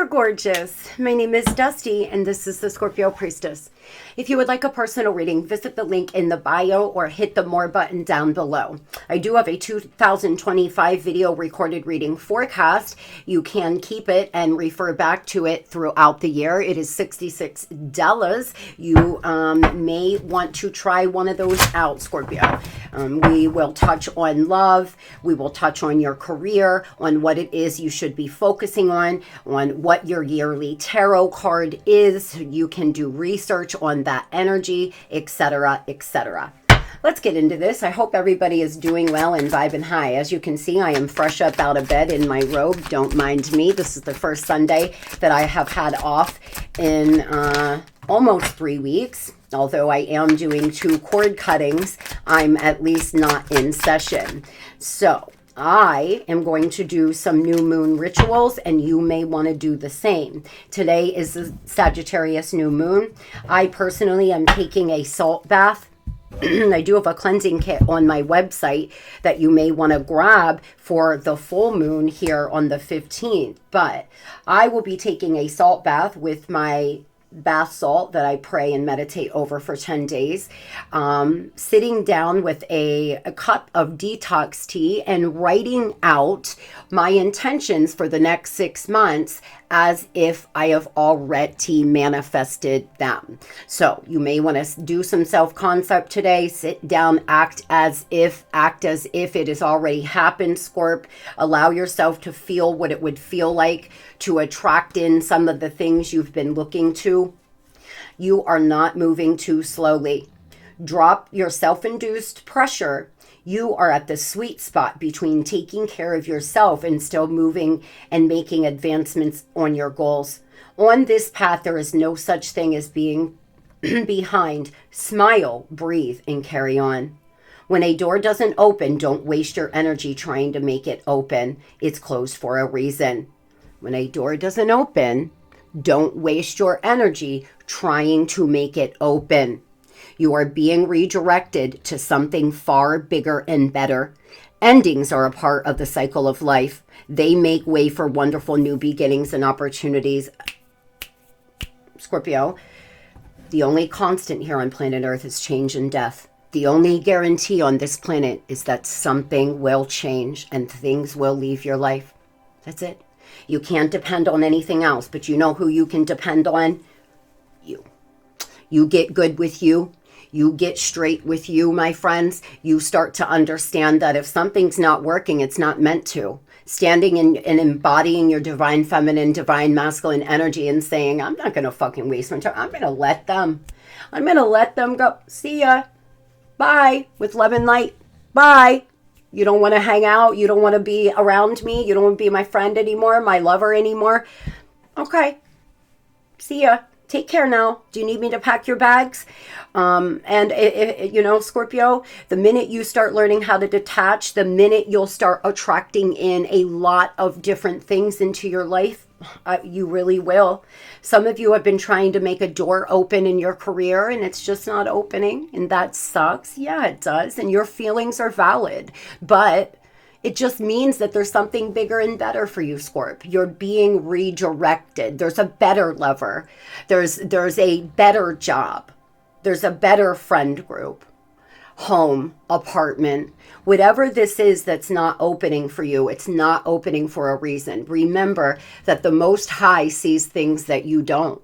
there, gorgeous. My name is Dusty, and this is the Scorpio Priestess. If you would like a personal reading, visit the link in the bio or hit the more button down below. I do have a 2025 video recorded reading forecast. You can keep it and refer back to it throughout the year. It is $66. You may want to try one of those out, Scorpio. We will touch on love. We will touch on your career, on what it is you should be focusing on what your yearly tarot card is. You can do research on that energy, etc., etc. Let's get into this. I hope everybody is doing well and vibing high. As you can see, I am fresh up out of bed in my robe. Don't mind me. This is the first Sunday that I have had off in almost 3 weeks. Although I am doing 2 cord cuttings, I'm at least not in session. So I am going to do some new moon rituals, and you may want to do the same. Today is the Sagittarius new moon. I personally am taking a salt bath. I do have a cleansing kit on my website that you may want to grab for the full moon here on the 15th. But I will be taking a salt bath with my bath salt that I pray and meditate over for 10 days, sitting down with a cup of detox tea and writing out my intentions for the next 6 months as if I have already manifested them. So you may want to do some self-concept today. Sit down, act as if it has already happened, Scorp. Allow yourself to feel what it would feel like to attract in some of the things you've been looking to. You are not moving too slowly. Drop your self-induced pressure. You are at the sweet spot between taking care of yourself and still moving and making advancements on your goals. On this path, there is no such thing as being behind. Smile, breathe, and carry on. When a door doesn't open, don't waste your energy trying to make it open. It's closed for a reason. When a door doesn't open, don't waste your energy trying to make it open. You are being redirected to something far bigger and better. Endings are a part of the cycle of life. They make way for wonderful new beginnings and opportunities. Scorpio, the only constant here on planet Earth is change and death. The only guarantee on this planet is that something will change and things will leave your life. That's it. You can't depend on anything else, but you know who you can depend on? You. You get good with you. You get straight with you, my friends. You start to understand that if something's not working, it's not meant to. Standing and embodying your divine feminine, divine masculine energy and saying, I'm not going to fucking waste my time. I'm going to let them go. See ya. Bye. With love and light. Bye. You don't want to hang out. You don't want to be around me. You don't want to be my friend anymore, my lover anymore. Okay. See ya. Take care now. Do you need me to pack your bags? You know, Scorpio, the minute you start learning how to detach, the minute you'll start attracting in a lot of different things into your life, you really will. Some of you have been trying to make a door open in your career and it's just not opening, and that sucks. Yeah, it does. And your feelings are valid, but it just means that there's something bigger and better for you, Scorp. You're being redirected. There's a better lover. There's a better job. There's a better friend group, home, apartment, whatever this is that's not opening for you. It's not opening for a reason. Remember that the Most High sees things that you don't.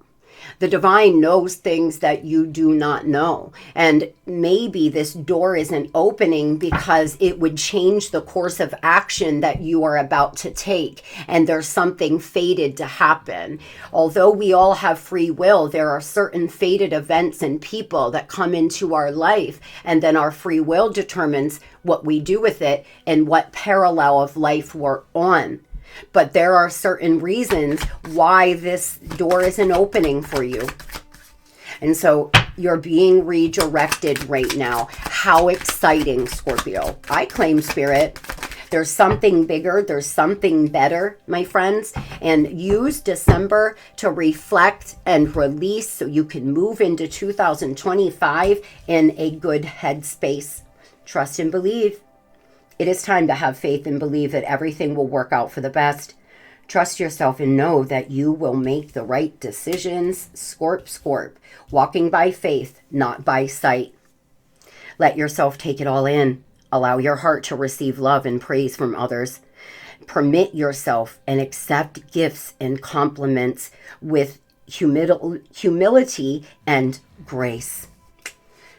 The divine knows things that you do not know. And maybe this door isn't opening because it would change the course of action that you are about to take. And there's something fated to happen. Although we all have free will, there are certain fated events and people that come into our life. And then our free will determines what we do with it and what parallel of life we're on. But there are certain reasons why this door isn't opening for you. And so you're being redirected right now. How exciting, Scorpio. I claim spirit. There's something bigger. There's something better, my friends. And use December to reflect and release so you can move into 2025 in a good headspace. Trust and believe. It is time to have faith and believe that everything will work out for the best. Trust yourself and know that you will make the right decisions. Scorp. Walking by faith, not by sight. Let yourself take it all in. Allow your heart to receive love and praise from others. Permit yourself and accept gifts and compliments with humility and grace.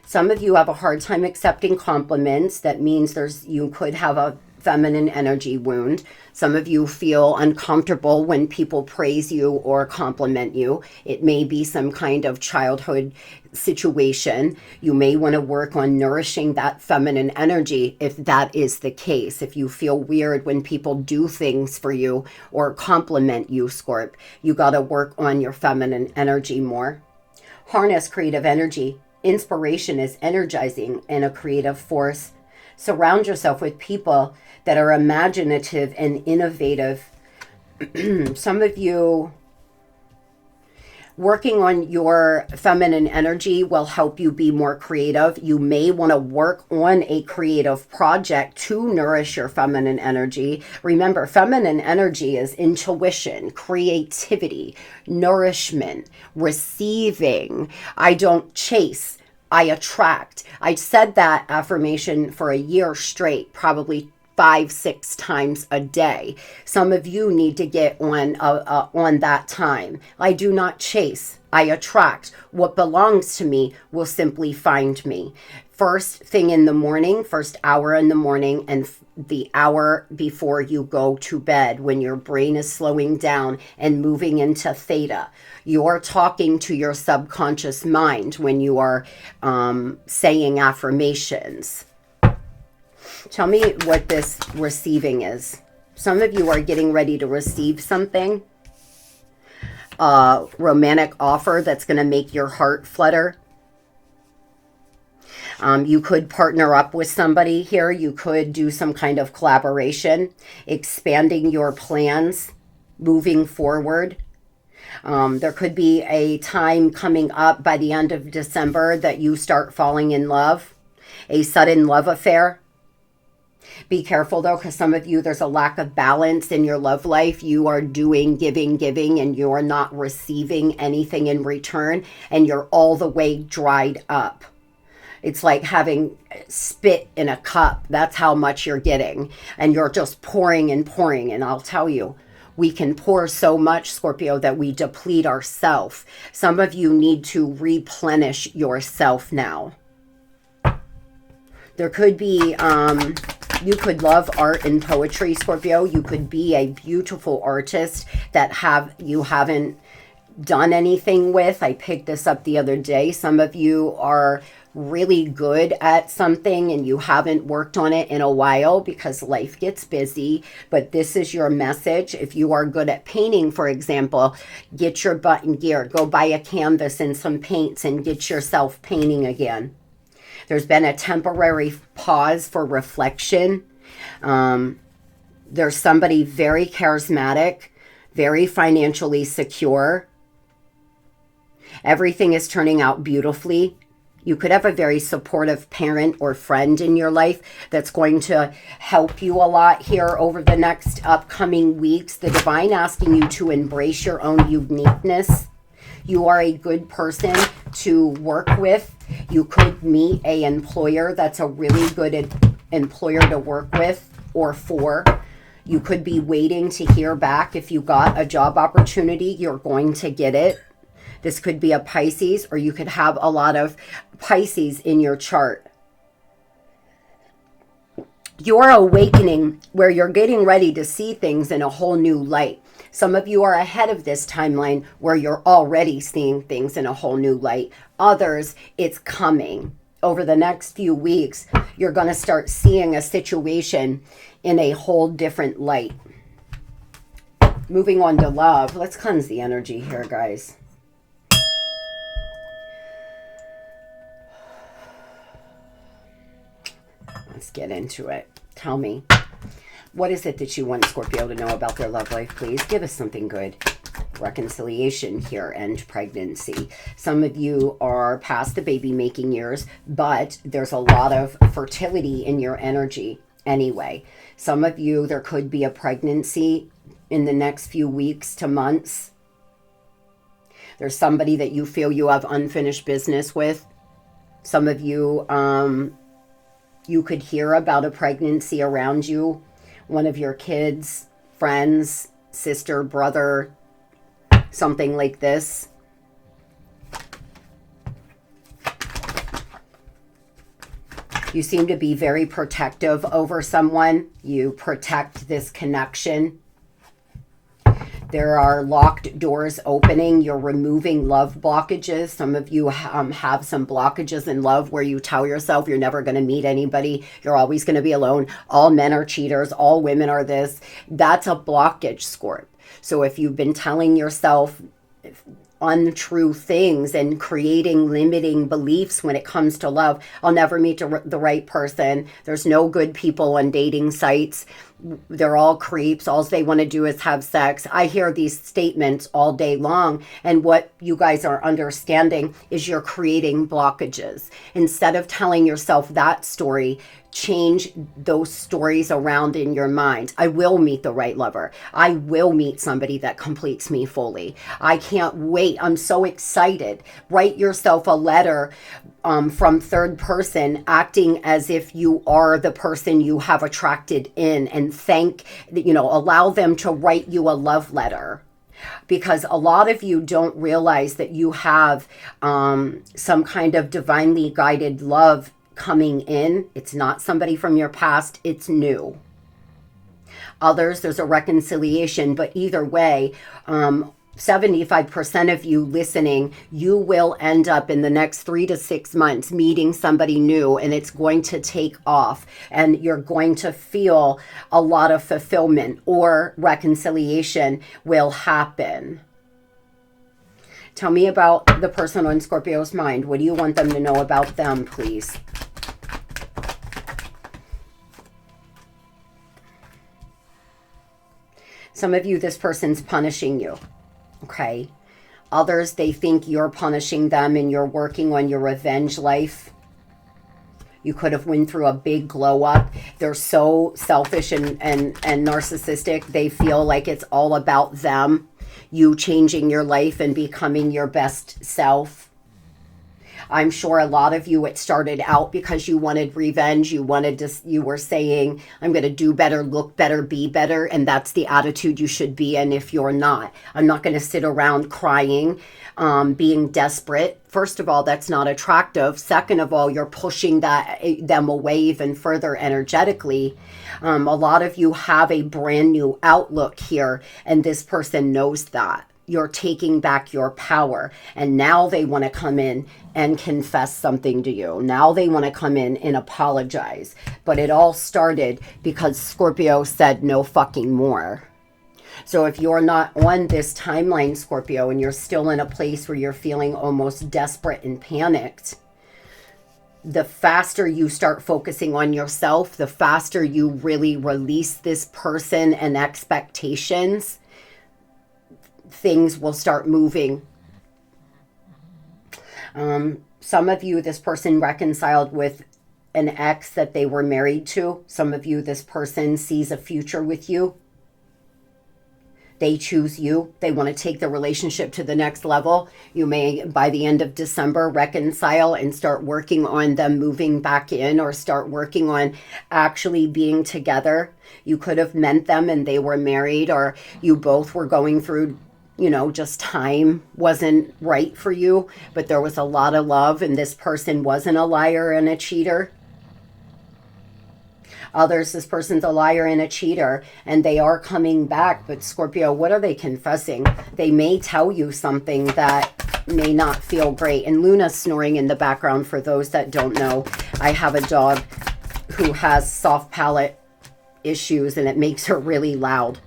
Some of you have a hard time accepting compliments. That means you could have a feminine energy wound. Some of you feel uncomfortable when people praise you or compliment you. It may be some kind of childhood situation. You may want to work on nourishing that feminine energy if that is the case. If you feel weird when people do things for you or compliment you, Scorp, you got to work on your feminine energy more. Harness creative energy. Inspiration is energizing and a creative force. Surround yourself with people that are imaginative and innovative. Some of you, working on your feminine energy will help you be more creative. You may want to work on a creative project to nourish your feminine energy. Remember, feminine energy is intuition, creativity, nourishment, receiving. I don't chase, I attract. I said that affirmation for a year straight, probably 5-6 times a day. Some of you need to get on that time. I do not chase, I attract. What belongs to me will simply find me. First thing in the morning, first hour in the morning, and the hour before you go to bed, when your brain is slowing down and moving into theta. You're talking to your subconscious mind when you are saying affirmations. Tell me what this receiving is. Some of you are getting ready to receive something. A romantic offer that's going to make your heart flutter. You could partner up with somebody here. You could do some kind of collaboration, expanding your plans, moving forward. There could be a time coming up by the end of December that you start falling in love, a sudden love affair. Be careful though, because some of you, there's a lack of balance in your love life. You are doing, giving, and you're not receiving anything in return, and you're all the way dried up. It's like having spit in a cup. That's how much you're getting, and you're just pouring and pouring. And I'll tell you, we can pour so much, Scorpio, that we deplete ourselves. Some of you need to replenish yourself now. There could be, you could love art and poetry, Scorpio. You could be a beautiful artist that you haven't done anything with. I picked this up the other day. Some of you are really good at something and you haven't worked on it in a while because life gets busy, but this is your message. If you are good at painting, for example, get your butt in gear. Go buy a canvas and some paints and get yourself painting again. There's been a temporary pause for reflection. There's somebody very charismatic, very financially secure. Everything is turning out beautifully. You could have a very supportive parent or friend in your life that's going to help you a lot here over the next upcoming weeks. The divine asking you to embrace your own uniqueness. You are a good person to work with. You could meet an employer that's a really good employer to work with or for. You could be waiting to hear back. If you got a job opportunity, you're going to get it. This could be a Pisces, or you could have a lot of Pisces in your chart. You're awakening where you're getting ready to see things in a whole new light. Some of you are ahead of this timeline where you're already seeing things in a whole new light. Others, it's coming. Over the next few weeks, you're going to start seeing a situation in a whole different light. Moving on to love. Let's cleanse the energy here, guys. Let's get into it. Tell me, what is it that you want Scorpio to know about their love life, please? Give us something good. Reconciliation here and pregnancy. Some of you are past the baby making years, but there's a lot of fertility in your energy anyway. Some of you, there could be a pregnancy in the next few weeks to months. There's somebody that you feel you have unfinished business with. Some of you, you could hear about a pregnancy around you. One of your kids, friends, sister, brother, something like this. You seem to be very protective over someone. You protect this connection. There are locked doors opening. You're removing love blockages. Some of you have some blockages in love where you tell yourself you're never going to meet anybody. You're always going to be alone. All men are cheaters. All women are this. That's a blockage, Scorp. So if you've been telling yourself untrue things and creating limiting beliefs when it comes to love, I'll never meet the right person. There's no good people on dating sites. They're all creeps. All they want to do is have sex. I hear these statements all day long. And what you guys are understanding is you're creating blockages. Instead of telling yourself that story, change those stories around in your mind. I will meet the right lover. I will meet somebody that completes me fully. I can't wait. I'm so excited. Write yourself a letter from third person, acting as if you are the person you have attracted in, and allow them to write you a love letter. Because a lot of you don't realize that you have some kind of divinely guided love coming in. It's not somebody from your past, it's new. Others, there's a reconciliation, but either way, 75% of you listening, you will end up in the next 3 to 6 months meeting somebody new, and it's going to take off, and you're going to feel a lot of fulfillment, or reconciliation will happen. Tell me about the person on Scorpio's mind. What do you want them to know about them, please? Some of you, this person's punishing you, okay? Others, they think you're punishing them and you're working on your revenge life. You could have went through a big glow up. They're so selfish and narcissistic. They feel like it's all about them. You changing your life and becoming your best self. I'm sure a lot of you, it started out because you wanted revenge. You were saying, I'm going to do better, look better, be better. And that's the attitude you should be in if you're not. I'm not going to sit around crying, being desperate. First of all, that's not attractive. Second of all, you're pushing them away even further energetically. A lot of you have a brand new outlook here, and this person knows that. You're taking back your power, and now they want to come in and confess something to you. Now they want to come in and apologize. But it all started because Scorpio said no fucking more. So if you're not on this timeline, Scorpio, and you're still in a place where you're feeling almost desperate and panicked, the faster you start focusing on yourself, the faster you really release this person and expectations, things will start moving. Some of you, this person reconciled with an ex that they were married to. Some of you, this person sees a future with you. They choose you. They want to take the relationship to the next level. You may, by the end of December, reconcile and start working on them moving back in, or start working on actually being together. You could have met them and they were married, or you both were going through, just time wasn't right for you, but there was a lot of love, and this person wasn't a liar and a cheater. Others, this person's a liar and a cheater, and they are coming back. But Scorpio, what are they confessing? They may tell you something that may not feel great. And Luna's snoring in the background. For those that don't know, I have a dog who has soft palate issues, and it makes her really loud.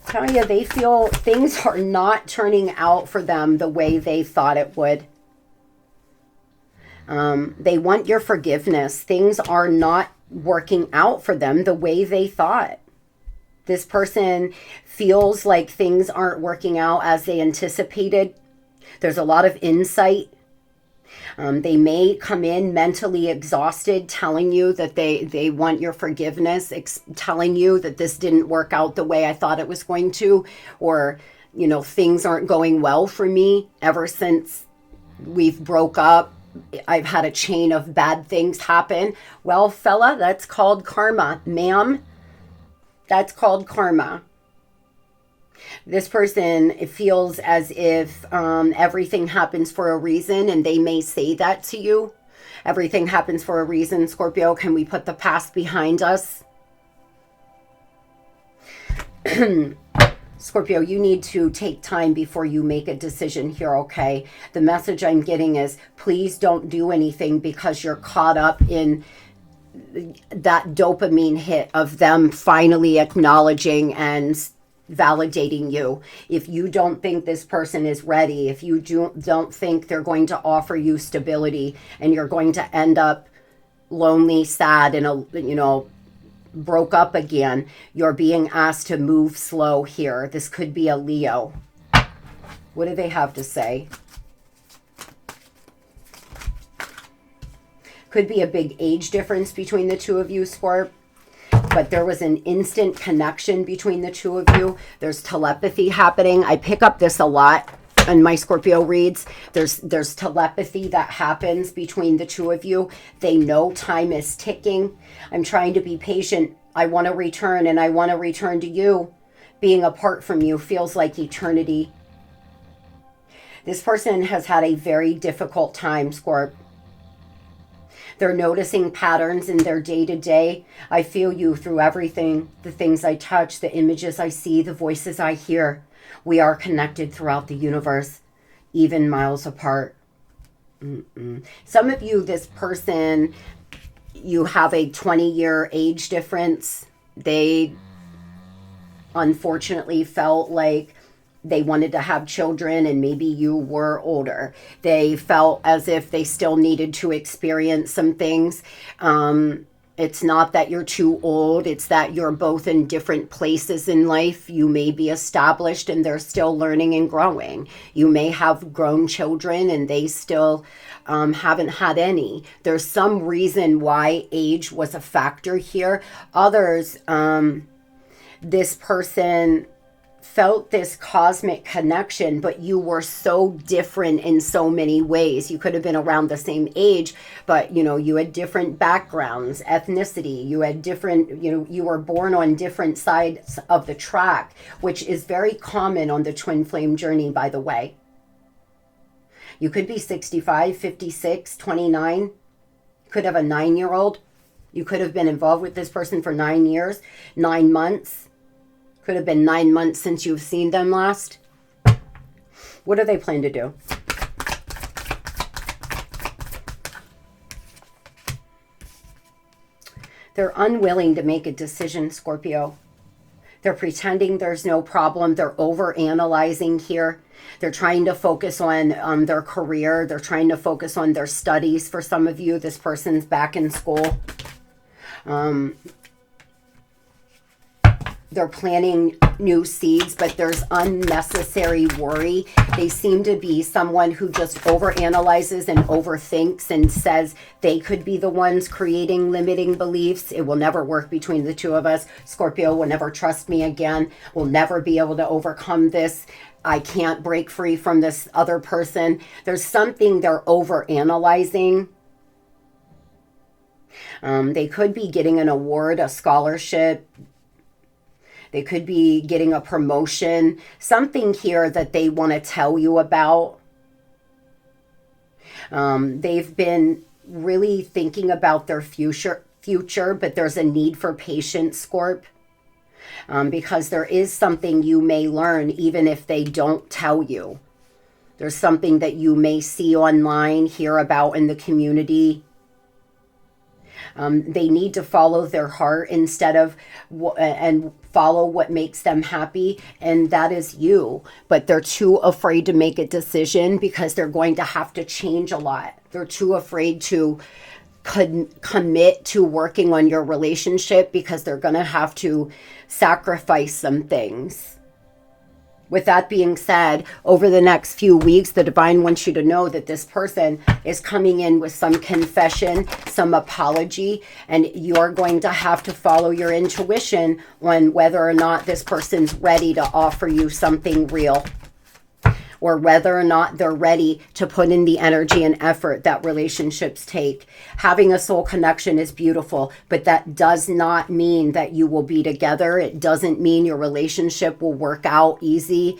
Tell you, they feel things are not turning out for them the way they thought it would. They want your forgiveness. Things are not working out for them the way they thought. This person feels like things aren't working out as they anticipated. There's a lot of insight They may come in mentally exhausted, telling you that they want your forgiveness, telling you that this didn't work out the way I thought it was going to, or, you know, things aren't going well for me ever since we've broke up. I've had a chain of bad things happen. Well, fella, that's called karma. Ma'am, that's called karma. This person, it feels as if everything happens for a reason, and they may say that to you. Everything happens for a reason, Scorpio. Can we put the past behind us? Scorpio, you need to take time before you make a decision here, okay? The message I'm getting is, please don't do anything because you're caught up in that dopamine hit of them finally acknowledging and validating you. If you don't think this person is ready, if you don't think they're going to offer you stability, and you're going to end up lonely, sad, and, you know, broke up again, you're being asked to move slow here. This could be a Leo. What do they have to say? Could be a big age difference between the two of you, Scorp. But there was an instant connection between the two of you. There's telepathy happening. I pick up this a lot in my Scorpio reads. There's telepathy that happens between the two of you. They know time is ticking. I'm trying to be patient. I want to return, and I want to return to you. Being apart from you feels like eternity. This person has had a very difficult time, Scorp. They're noticing patterns in their day-to-day. I feel you through everything, the things I touch, the images I see, the voices I hear. We are connected throughout the universe, even miles apart. Some of you, this person, you have a 20-year age difference. They unfortunately felt like they wanted to have children, and maybe you were older. They felt as if they still needed to experience some things. It's not that you're too old. It's that you're both in different places in life. You may be established and they're still learning and growing. You may have grown children and they still haven't had any. There's some reason why age was a factor here. Others, this person felt this cosmic connection, but you were so different in so many ways. You could have been around the same age, but you know, you had different backgrounds, ethnicity, you had different, you know, you were born on different sides of the track, which is very common on the twin flame journey, by the way. You could be 65, 56, 29, you could have a 9-year-old. You could have been involved with this person for 9 years, 9 months. Could have been 9 months since you've seen them last. What do they plan to do? They're unwilling to make a decision, Scorpio. They're pretending there's no problem. They're over-analyzing here. They're trying to focus on their career. They're trying to focus on their studies. For some of you, this person's back in school. They're planting new seeds, but there's unnecessary worry. They seem to be someone who just overanalyzes and overthinks and says they could be the ones creating limiting beliefs. It will never work between the two of us. Scorpio will never trust me again. We'll never be able to overcome this. I can't break free from this other person. There's something they're overanalyzing. They could be getting an award, a scholarship. They could be getting a promotion, something here that they want to tell you about. They've been really thinking about their future, but there's a need for patience, Scorp, because there is something you may learn even if they don't tell you. There's something that you may see online, hear about in the community. They need to follow their heart instead of and follow what makes them happy, and that is you. But they're too afraid to make a decision because they're going to have to change a lot. They're too afraid to commit to working on your relationship because they're going to have to sacrifice some things. With that being said, over the next few weeks, the divine wants you to know that this person is coming in with some confession, some apology, and you're going to have to follow your intuition on whether or not this person's ready to offer you something real, or whether or not they're ready to put in the energy and effort that relationships take. Having a soul connection is beautiful, but that does not mean that you will be together. It doesn't mean your relationship will work out easy.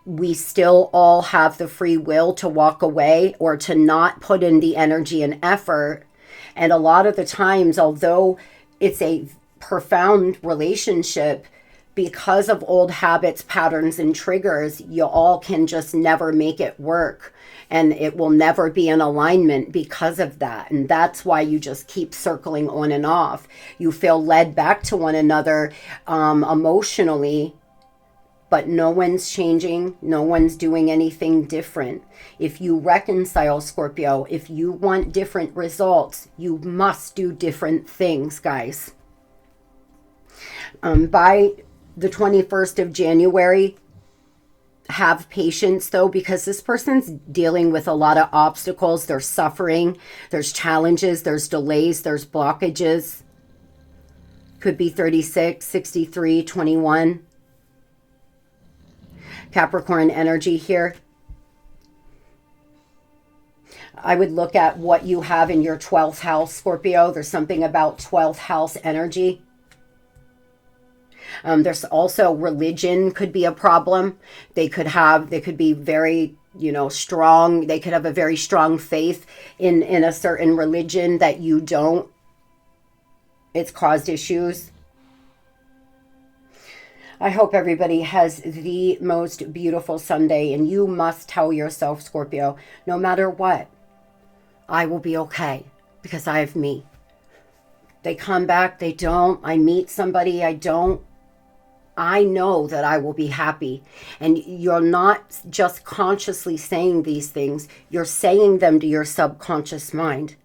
We still all have the free will to walk away or to not put in the energy and effort. And a lot of the times, although it's a profound relationship, because of old habits, patterns, and triggers, you all can just never make it work. And it will never be in alignment because of that. And that's why you just keep circling on and off. You feel led back to one another emotionally, but no one's changing. No one's doing anything different. If you reconcile, Scorpio, if you want different results, you must do different things, guys. By the 21st of January, have patience though, because this person's dealing with a lot of obstacles. There's suffering, there's challenges, there's delays, there's blockages. Could be 36, 63, 21. Capricorn energy here. I would look at what you have in your 12th house, Scorpio. There's something about 12th house energy. There's also religion could be a problem. They could be very, strong. They could have a very strong faith in a certain religion that you don't. It's caused issues. I hope everybody has the most beautiful Sunday, and you must tell yourself, Scorpio, no matter what, I will be okay because I have me. They come back, they don't. I meet somebody, I don't. I know that I will be happy. And you're not just consciously saying these things, you're saying them to your subconscious mind.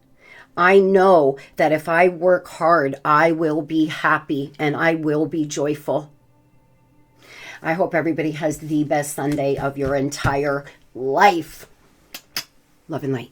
I know that if I work hard, I will be happy and I will be joyful. I hope everybody has the best Sunday of your entire life. Love and light.